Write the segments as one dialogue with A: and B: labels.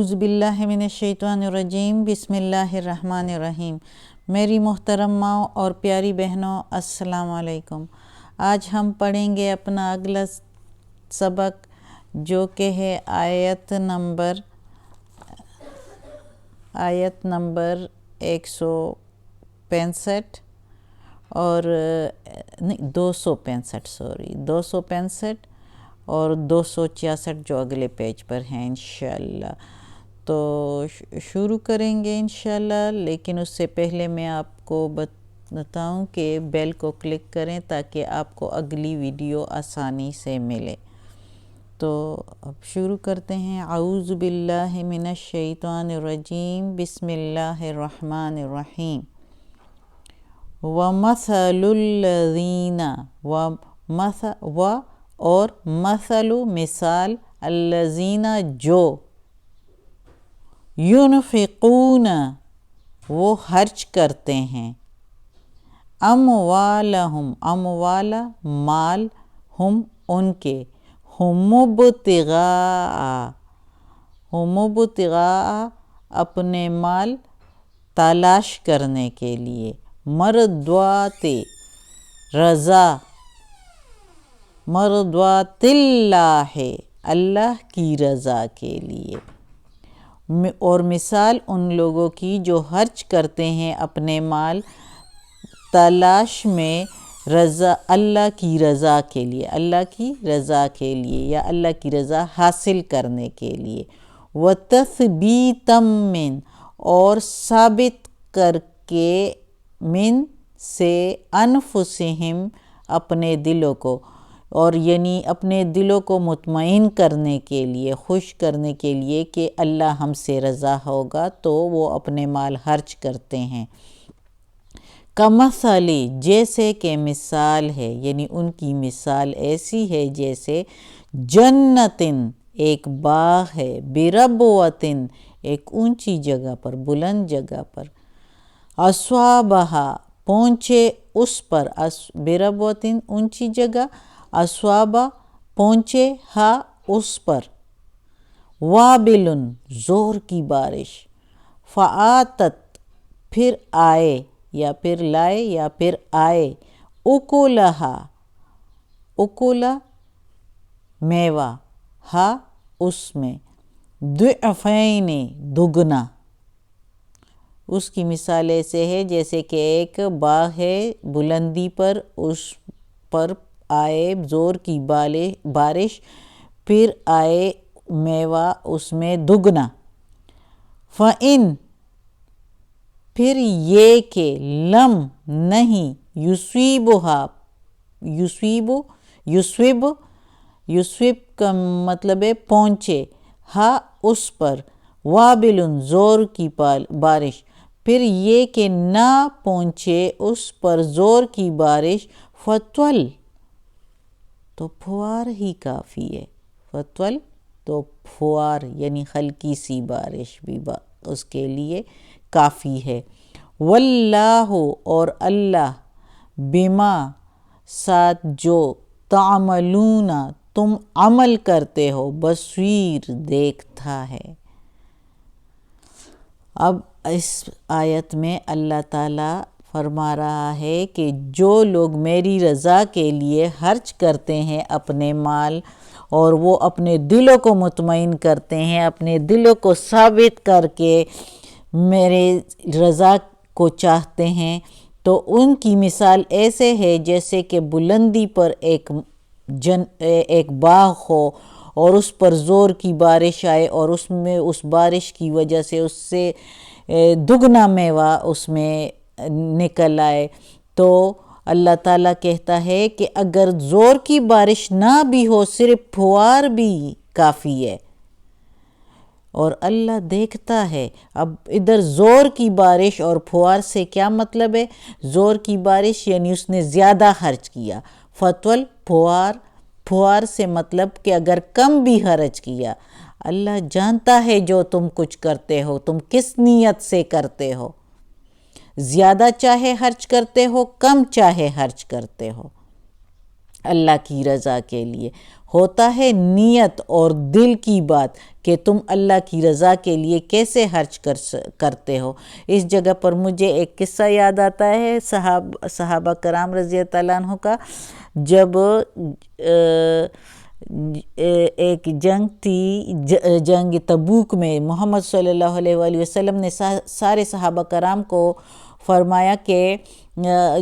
A: اعوذ باللہ من الشیطان الرجیم، بسم اللہ الرحمن الرحیم۔ میری محترم ماؤں اور پیاری بہنوں، السلام علیکم۔ آج ہم پڑھیں گے اپنا اگلا سبق جو کہ ہے آیت نمبر 165 اور 265 اور 266 جو اگلے پیج پر ہیں انشاءاللہ۔ تو شروع کریں گے انشاءاللہ، لیکن اس سے پہلے میں آپ کو بتاؤں کہ بیل کو کلک کریں تاکہ آپ کو اگلی ویڈیو آسانی سے ملے۔ تو اب شروع کرتے ہیں۔ اعوذ باللہ من الشیطان الرجیم، بسم اللہ الرحمن الرحیم۔ وَمَثَلُ الَّذِينَ اور مثل مثال الَّذِينَ جو يُنْفِقُونَ وہ خرچ کرتے ہیں، اموالہم اموال مال، ہم ان کے، ہم ابتغاء اپنے مال تلاش کرنے کے لیے، مرضات اللہ اللہ کی رضا کے لیے، اور مثال ان لوگوں کی جو خرچ کرتے ہیں اپنے مال تلاش میں اللہ کی رضا کے لیے، اللہ کی رضا کے لیے یا اللہ کی رضا حاصل کرنے کے لیے، وَتَثْبِيتًا مِّن اور ثابت کر کے، من سے، انفسہم اپنے دلوں کو، اور یعنی اپنے دلوں کو مطمئن کرنے کے لیے، خوش کرنے کے لیے کہ اللہ ہم سے رضا ہوگا، تو وہ اپنے مال خرچ کرتے ہیں۔ کمثل جیسے کہ مثال ہے، یعنی ان کی مثال ایسی ہے جیسے جنتن ایک باغ ہے، بربوتن ایک اونچی جگہ پر، بلند جگہ پر، اصوابہا پہنچے اس پر، بربوتن اونچی جگہ، اصوابہ پہنچے، ہا اس پر، وابلن زور کی بارش، فآتت پھر آئے یا پھر لائے یا پھر آئے، اکلہا اکلا میوہ، ہا اس میں، ضعفین دگنا۔ اس کی مثال ایسے ہے جیسے کہ ایک باغ ہے بلندی پر، اس پر آئے زور کی بارش، پھر آئے میوہ اس میں دگنا۔ فَإِن پھر یہ کہ لم نہیں، یصیب کا مطلب ہے پہنچے، ہا اس پر، وابلن زور کی بارش، پھر یہ کہ نہ پہنچے اس پر زور کی بارش، فتول تو پھوار ہی کافی ہے، فتول تو پھوار یعنی ہلکی سی بارش بھی اس کے لیے کافی ہے۔ واللہ اور اللہ، بما ساتھ جو، تعملون تم عمل کرتے ہو، بصیر دیکھتا ہے۔ اب اس آیت میں اللہ تعالیٰ فرما رہا ہے کہ جو لوگ میری رضا کے لیے خرچ کرتے ہیں اپنے مال، اور وہ اپنے دلوں کو مطمئن کرتے ہیں، اپنے دلوں کو ثابت کر کے میرے رضا کو چاہتے ہیں، تو ان کی مثال ایسے ہے جیسے کہ بلندی پر ایک باغ ہو، اور اس پر زور کی بارش آئے، اور اس میں اس بارش کی وجہ سے اس سے دگنا میوہ اس میں نکل آئے۔ تو اللہ تعالیٰ کہتا ہے کہ اگر زور کی بارش نہ بھی ہو، صرف پھوار بھی کافی ہے، اور اللہ دیکھتا ہے۔ اب ادھر زور کی بارش اور پھوار سے کیا مطلب ہے؟ زور کی بارش یعنی اس نے زیادہ خرچ کیا، فتول پھوار سے مطلب کہ اگر کم بھی خرچ کیا، اللہ جانتا ہے جو تم کچھ کرتے ہو، تم کس نیت سے کرتے ہو، زیادہ چاہے خرچ کرتے ہو، کم چاہے خرچ کرتے ہو۔ اللہ کی رضا کے لیے ہوتا ہے نیت اور دل کی بات کہ تم اللہ کی رضا کے لیے کیسے خرچ کرتے ہو۔ اس جگہ پر مجھے ایک قصہ یاد آتا ہے صحابہ کرام رضی اللہ عنہ کا، جب ایک جنگ تھی، جنگ تبوک میں محمد صلی اللہ علیہ وآلہ وسلم نے سارے صحابہ کرام کو فرمایا کہ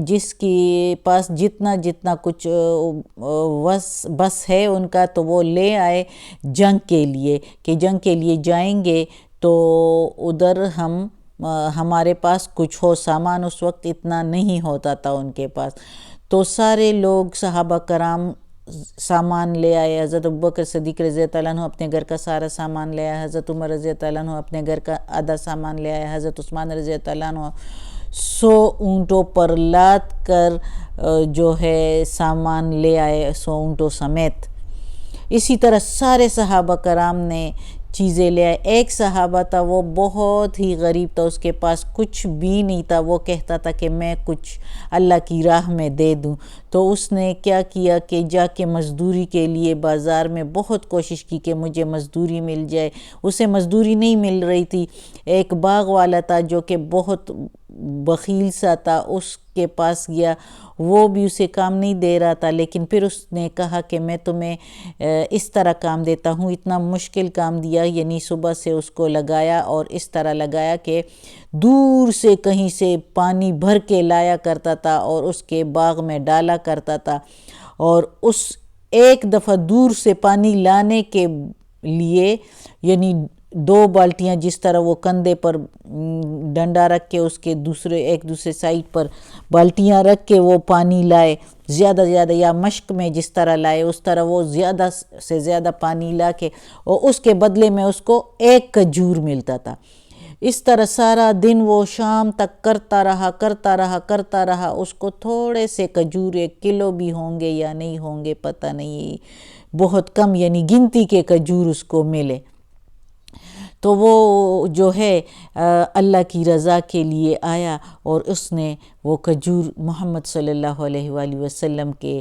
A: جس کے پاس جتنا کچھ بس ہے ان کا تو وہ لے آئے جنگ کے لیے، کہ جنگ کے لیے جائیں گے تو ادھر ہمارے پاس کچھ ہو سامان، اس وقت اتنا نہیں ہوتا تھا ان کے پاس۔ تو سارے لوگ صحابہ کرام سامان لے آئے، حضرت ابوبکر صدیق رضی اللہ عنہ اپنے گھر کا سارا سامان لے آئے، حضرت عمر رضی اللہ عنہ اپنے گھر کا آدھا سامان لے آئے، حضرت عثمان رضی اللہ عنہ 100 اونٹوں پر لاد کر جو ہے سامان لے آئے، 100 اونٹوں سمیت۔ اسی طرح سارے صحابہ کرام نے چیزیں لے آئے۔ ایک صحابہ تھا، وہ بہت ہی غریب تھا، اس کے پاس کچھ بھی نہیں تھا، وہ کہتا تھا کہ میں کچھ اللہ کی راہ میں دے دوں۔ تو اس نے کیا کیا کہ جا کے مزدوری کے لیے بازار میں بہت کوشش کی کہ مجھے مزدوری مل جائے، اسے مزدوری نہیں مل رہی تھی۔ ایک باغ والا تھا جو کہ بہت بخیل سا تھا، اس کے پاس گیا، وہ بھی اسے کام نہیں دے رہا تھا، لیکن پھر اس نے کہا کہ میں تمہیں اس طرح کام دیتا ہوں۔ اتنا مشکل کام دیا، یعنی صبح سے اس کو لگایا اور اس طرح لگایا کہ دور سے کہیں سے پانی بھر کے لایا کرتا تھا اور اس کے باغ میں ڈالا کرتا تھا، اور اس ایک دفعہ دور سے پانی لانے کے لیے یعنی 2 بالٹیاں جس طرح وہ کندھے پر ڈنڈا رکھ کے اس کے ایک دوسرے سائڈ پر بالٹیاں رکھ کے وہ پانی لائے، زیادہ یا مشق میں جس طرح لائے اس طرح وہ زیادہ سے زیادہ پانی لا کے، اور اس کے بدلے میں اس کو 1 کھجور ملتا تھا۔ اس طرح سارا دن وہ شام تک کرتا رہا، اس کو تھوڑے سے کھجور 1 کلو بھی ہوں گے یا نہیں ہوں گے پتہ نہیں، بہت کم یعنی گنتی کے کھجور اس کو ملے۔ تو وہ جو ہے اللہ کی رضا کے لیے آیا اور اس نے وہ کھجور محمد صلی اللہ علیہ وآلہ وسلم کے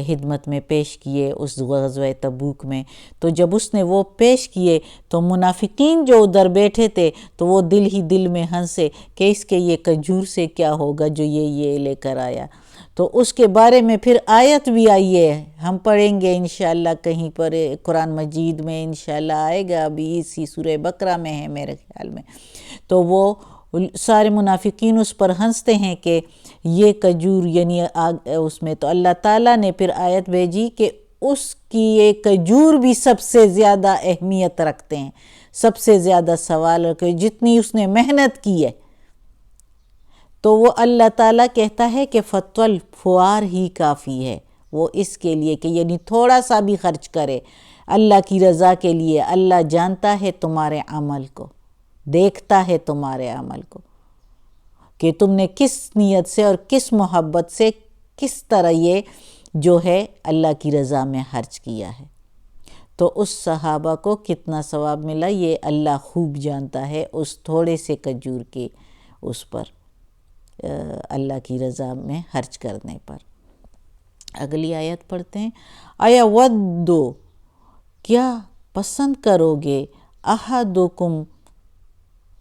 A: خدمت میں پیش کیے اس غزوہ تبوک میں۔ تو جب اس نے وہ پیش کیے تو منافقین جو ادھر بیٹھے تھے تو وہ دل ہی دل میں ہنسے کہ اس کے یہ کھجور سے کیا ہوگا جو یہ لے کر آیا۔ تو اس کے بارے میں پھر آیت بھی آئی ہے، ہم پڑھیں گے انشاءاللہ کہیں پر قرآن مجید میں، انشاءاللہ آئے گا، ابھی اسی سورہ بقرہ میں ہے میرے خیال میں۔ تو وہ سارے منافقین اس پر ہنستے ہیں کہ یہ کھجور یعنی اس میں، تو اللہ تعالیٰ نے پھر آیت بھیجی کہ اس کی یہ کھجور بھی سب سے زیادہ اہمیت رکھتے ہیں، سب سے زیادہ سوال رکھتے ہیں، جتنی اس نے محنت کی ہے۔ تو وہ اللہ تعالیٰ کہتا ہے کہ فتوى الفوار ہی کافی ہے، وہ اس کے لیے کہ یعنی تھوڑا سا بھی خرچ کرے اللہ کی رضا کے لیے۔ اللہ جانتا ہے تمہارے عمل کو، دیکھتا ہے تمہارے عمل کو کہ تم نے کس نیت سے اور کس محبت سے کس طرح یہ جو ہے اللہ کی رضا میں خرچ کیا ہے۔ تو اس صحابہ کو کتنا ثواب ملا یہ اللہ خوب جانتا ہے، اس تھوڑے سے کھجور کے اس پر اللہ کی رضا میں خرچ کرنے پر۔ اگلی آیت پڑھتے ہیں۔ اَيَا وَدُّ، کیا پسند کرو گے، احدکم،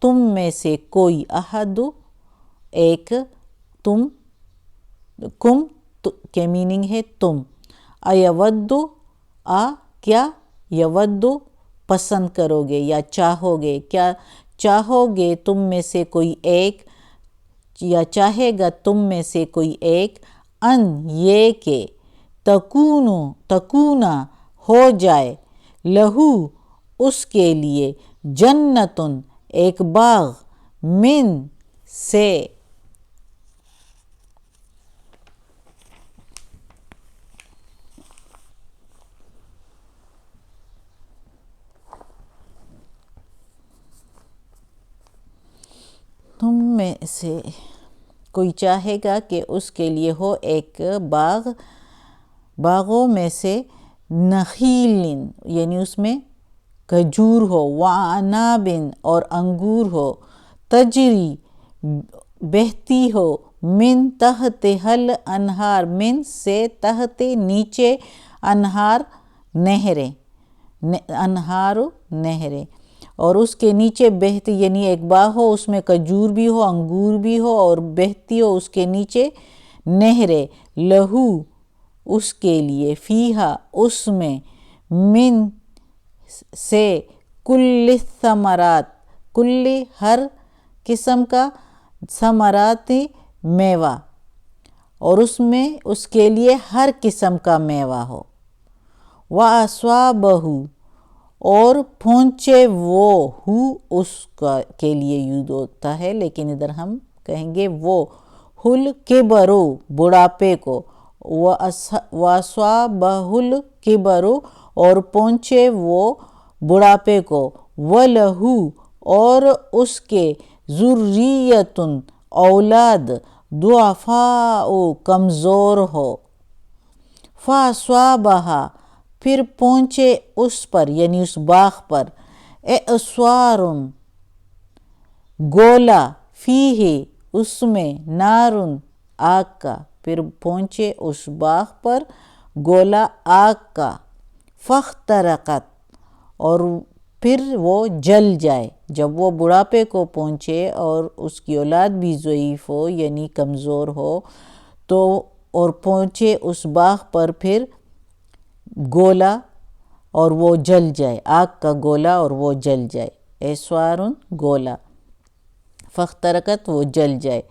A: تم میں سے کوئی، احد ایک، تم، کم کے میننگ ہے تم، اَيَا وَدُّ، کیا، یود پسند کرو گے یا چاہو گے، کیا چاہو گے تم میں سے کوئی ایک، یا چاہے گا تم میں سے کوئی ایک، ان یہ کہ تکونا ہو جائے، لہو اس کے لیے، جنتن ایک باغ، من سے، تم میں سے کوئی چاہے گا کہ اس کے لیے ہو ایک باغ، باغوں میں سے، نخیل یعنی اس میں کھجور ہو، وعناب اور انگور ہو، تجری بہتی ہو، من تحتہل انہار، من سے تحت نیچے، انہار نہریں، انہار نہریں، اور اس کے نیچے بہتی، یعنی ایک باغ ہو اس میں کھجور بھی ہو انگور بھی ہو اور بہتی ہو اس کے نیچے نہریں، لہو اس کے لیے، فیہا اس میں، من سے، کل الثمرات کل ہر قسم کا، ثمرات میوہ، اور اس میں اس کے لیے ہر قسم کا میوہ ہو، وَأَصَابَهُ اور پہنچے وہ، اس کا کے لیے یوز ہوتا ہے لیکن ادھر ہم کہیں گے وہ، الکبر بڑھاپے کو، وَأَصَابَهُ الکبر اور پہنچے وہ بڑھاپے کو، وَلَهُ اور اس کے، ذُرِّيَّةٌ اولاد، ضعفاء کمزور ہو، فَأَصَابَهَا پھر پہنچے اس پر یعنی اس باغ پر، اعصار گولا، فیہ اس میں، نار آگ کا، پھر پہنچے اس باغ پر گولا آگ کا، فاخترقت اور پھر وہ جل جائے، جب وہ بڑھاپے کو پہنچے اور اس کی اولاد بھی ضعیف ہو یعنی کمزور ہو تو، اور پہنچے اس باغ پر پھر گولا اور وہ جل جائے، آگ کا گولا اور وہ جل جائے، اعصار گولا، فاخترقت وہ جل جائے،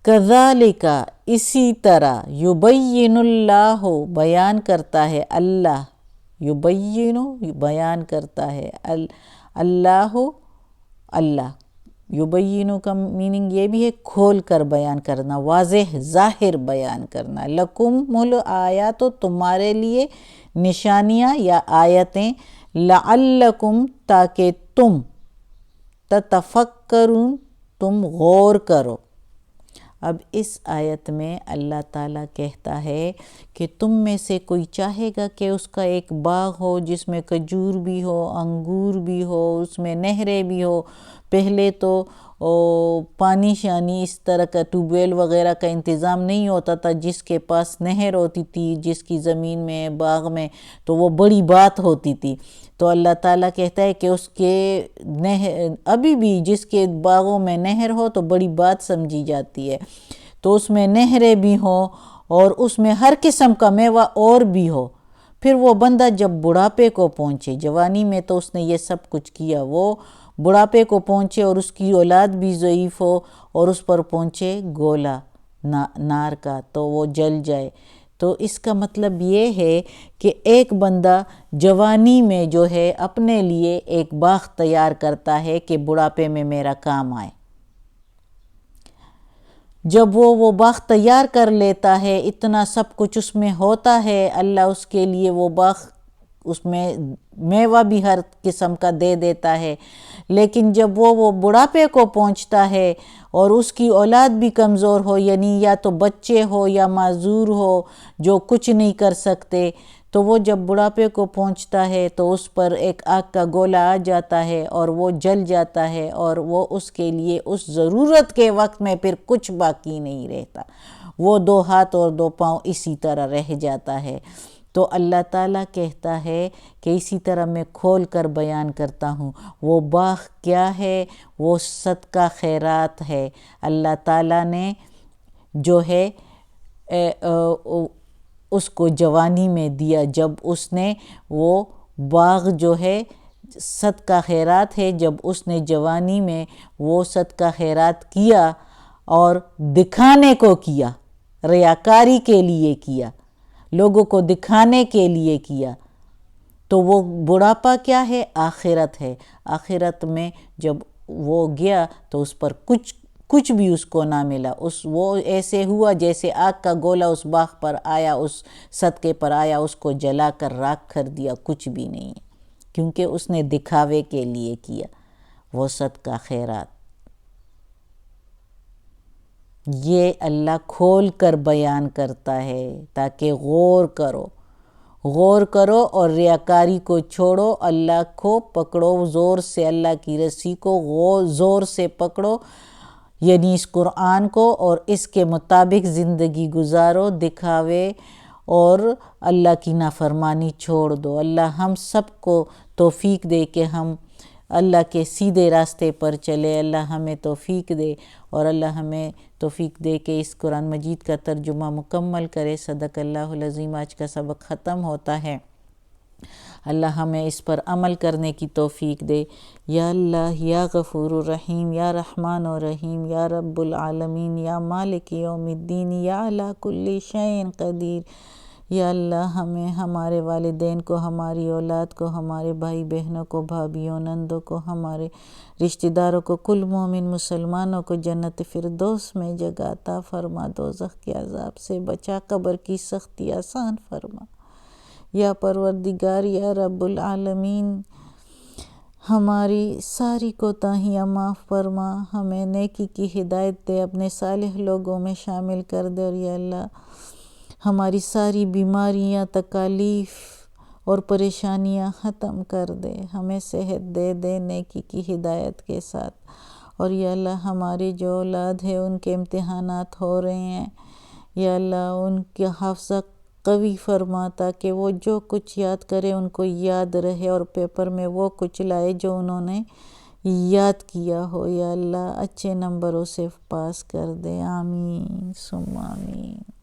A: کذالک اسی طرح، یبین اللہ بیان کرتا ہے اللہ، یبین بیان کرتا ہے اللہ، اللہ، یبین کا میننگ یہ بھی ہے کھول کر بیان کرنا، واضح ظاہر بیان کرنا، لکم الآیات تمہارے لیے نشانیاں یا آیتیں، لعلکم تاکہ تم، تتفکرون تم غور کرو۔ اب اس آیت میں اللہ تعالیٰ کہتا ہے کہ تم میں سے کوئی چاہے گا کہ اس کا ایک باغ ہو جس میں کھجور بھی ہو انگور بھی ہو، اس میں نہریں بھی ہو، پہلے تو پانی شانی اس طرح کا ٹیوب ویل وغیرہ کا انتظام نہیں ہوتا تھا، جس کے پاس نہر ہوتی تھی جس کی زمین میں باغ میں تو وہ بڑی بات ہوتی تھی، تو اللہ تعالیٰ کہتا ہے کہ اس کے ابھی بھی جس کے باغوں میں نہر ہو تو بڑی بات سمجھی جاتی ہے، تو اس میں نہریں بھی ہوں اور اس میں ہر قسم کا میوہ اور بھی ہو، پھر وہ بندہ جب بڑھاپے کو پہنچے، جوانی میں تو اس نے یہ سب کچھ کیا، وہ بڑھاپے کو پہنچے اور اس کی اولاد بھی ضعیف ہو اور اس پر پہنچے گولا نار کا تو وہ جل جائے، تو اس کا مطلب یہ ہے کہ ایک بندہ جوانی میں جو ہے اپنے لیے ایک باغ تیار کرتا ہے کہ بڑھاپے میں میرا کام آئے، جب وہ باغ تیار کر لیتا ہے، اتنا سب کچھ اس میں ہوتا ہے، اللہ اس کے لیے وہ باغ، اس میں میوہ بھی ہر قسم کا دے دیتا ہے، لیکن جب وہ بڑھاپے کو پہنچتا ہے اور اس کی اولاد بھی کمزور ہو، یعنی یا تو بچے ہو یا معذور ہو جو کچھ نہیں کر سکتے، تو وہ جب بڑھاپے کو پہنچتا ہے تو اس پر ایک آگ کا گولا آ جاتا ہے اور وہ جل جاتا ہے، اور وہ اس کے لیے اس ضرورت کے وقت میں پھر کچھ باقی نہیں رہتا، وہ 2 ہاتھ اور 2 پاؤں اسی طرح رہ جاتا ہے، تو اللہ تعالیٰ کہتا ہے کہ اسی طرح میں کھول کر بیان کرتا ہوں، وہ باغ کیا ہے، وہ صدقہ خیرات ہے، اللہ تعالیٰ نے جو ہے اس کو جوانی میں دیا، جب اس نے وہ باغ جو ہے صدقہ خیرات ہے، جب اس نے جوانی میں وہ صدقہ خیرات کیا اور دکھانے کو کیا، ریاکاری کے لیے کیا، لوگوں کو دکھانے کے لیے کیا، تو وہ بڑھاپا کیا ہے، آخرت ہے، آخرت میں جب وہ گیا تو اس پر کچھ بھی اس کو نہ ملا، وہ ایسے ہوا جیسے آگ کا گولا اس باغ پر آیا، اس صدقے پر آیا، اس کو جلا کر راکھ کر دیا، کچھ بھی نہیں، کیونکہ اس نے دکھاوے کے لیے کیا وہ صدقہ خیرات۔ یہ اللہ کھول کر بیان کرتا ہے تاکہ غور کرو اور ریاکاری کو چھوڑو، اللہ کو پکڑو زور سے، اللہ کی رسی کو زور سے پکڑو، یعنی اس قرآن کو اور اس کے مطابق زندگی گزارو، دکھاوے اور اللہ کی نافرمانی چھوڑ دو۔ اللہ ہم سب کو توفیق دے کہ ہم اللہ کے سیدھے راستے پر چلے، اللہ ہمیں توفیق دے، اور اللہ ہمیں توفیق دے کہ اس قرآن مجید کا ترجمہ مکمل کرے۔ صدق اللہ العظیم۔ آج کا سبق ختم ہوتا ہے۔ اللہ ہمیں اس پر عمل کرنے کی توفیق دے۔ یا اللہ یا غفور الرحیم، یا رحمان الرحیم، یا رب العالمین، یا مالک یوم الدین، یا علی کل شیء قدیر۔ یا اللہ ہمیں، ہمارے والدین کو، ہماری اولاد کو، ہمارے بھائی بہنوں کو، بھابھیوں نندوں کو، ہمارے رشتہ داروں کو، کل مومن مسلمانوں کو جنت فردوس میں جگہ عطا فرما، دوزخ کے عذاب سے بچا، قبر کی سختی آسان فرما۔ یا پروردگار یا رب العالمین، ہماری ساری کوتاہیاں معاف فرما، ہمیں نیکی کی ہدایت دے، اپنے صالح لوگوں میں شامل کر دے، اور یا اللہ ہماری ساری بیماریاں، تکالیف اور پریشانیاں ختم کر دے، ہمیں صحت دے دے نیکی کی ہدایت کے ساتھ۔ اور یا اللہ ہماری جو اولاد ہے ان کے امتحانات ہو رہے ہیں، یا اللہ ان کے حافظہ قوی فرما تاکہ وہ جو کچھ یاد کرے ان کو یاد رہے، اور پیپر میں وہ کچھ لائے جو انہوں نے یاد کیا ہو۔ یا اللہ اچھے نمبروں سے پاس کر دے، آمین ثم آمین۔